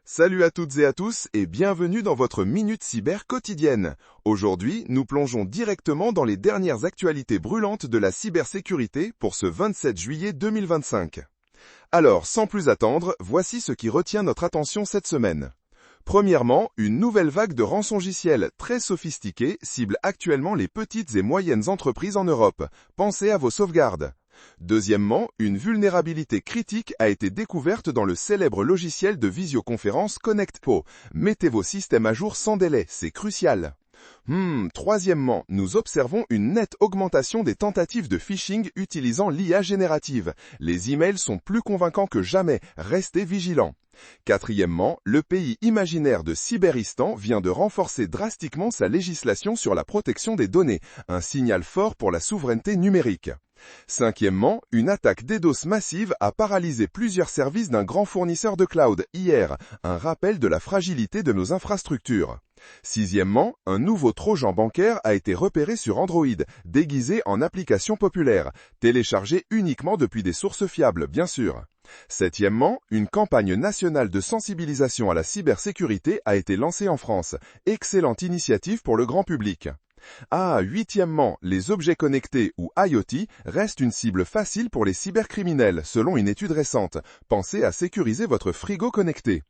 Salut à toutes et à tous et bienvenue dans votre Minute Cyber quotidienne. Aujourd'hui, nous plongeons directement dans les dernières actualités brûlantes de la cybersécurité pour ce 27 juillet 2025. Alors, sans plus attendre, voici ce qui retient notre attention cette semaine. Premièrement, une nouvelle vague de rançongiciels très sophistiqués cible actuellement les petites et moyennes entreprises en Europe. Pensez à vos sauvegardes. Deuxièmement, une vulnérabilité critique a été découverte dans le célèbre logiciel de visioconférence ConnectPo. Mettez vos systèmes à jour sans délai, c'est crucial. Troisièmement, nous observons une nette augmentation des tentatives de phishing utilisant l'IA générative. Les emails sont plus convaincants que jamais, restez vigilants. Quatrièmement, le pays imaginaire de Cyberistan vient de renforcer drastiquement sa législation sur la protection des données, un signal fort pour la souveraineté numérique. Cinquièmement, une attaque DDoS massive a paralysé plusieurs services d'un grand fournisseur de cloud hier, un rappel de la fragilité de nos infrastructures. Sixièmement, un nouveau trojan bancaire a été repéré sur Android, déguisé en application populaire, téléchargé uniquement depuis des sources fiables, bien sûr. Septièmement, une campagne nationale de sensibilisation à la cybersécurité a été lancée en France. Excellente initiative pour le grand public. Huitièmement, les objets connectés ou IoT restent une cible facile pour les cybercriminels, selon une étude récente. Pensez à sécuriser votre frigo connecté.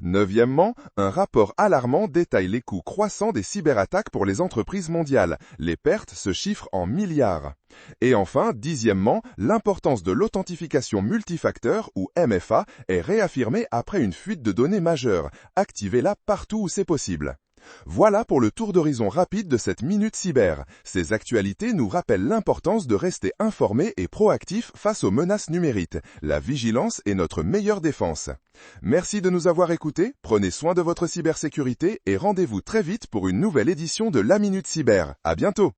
Neuvièmement, un rapport alarmant détaille les coûts croissants des cyberattaques pour les entreprises mondiales. Les pertes se chiffrent en milliards. Et enfin, dixièmement, l'importance de l'authentification multifacteur ou MFA est réaffirmée après une fuite de données majeure. Activez-la partout où c'est possible. Voilà pour le tour d'horizon rapide de cette Minute Cyber. Ces actualités nous rappellent l'importance de rester informés et proactifs face aux menaces numériques. La vigilance est notre meilleure défense. Merci de nous avoir écoutés, prenez soin de votre cybersécurité et rendez-vous très vite pour une nouvelle édition de la Minute Cyber. À bientôt!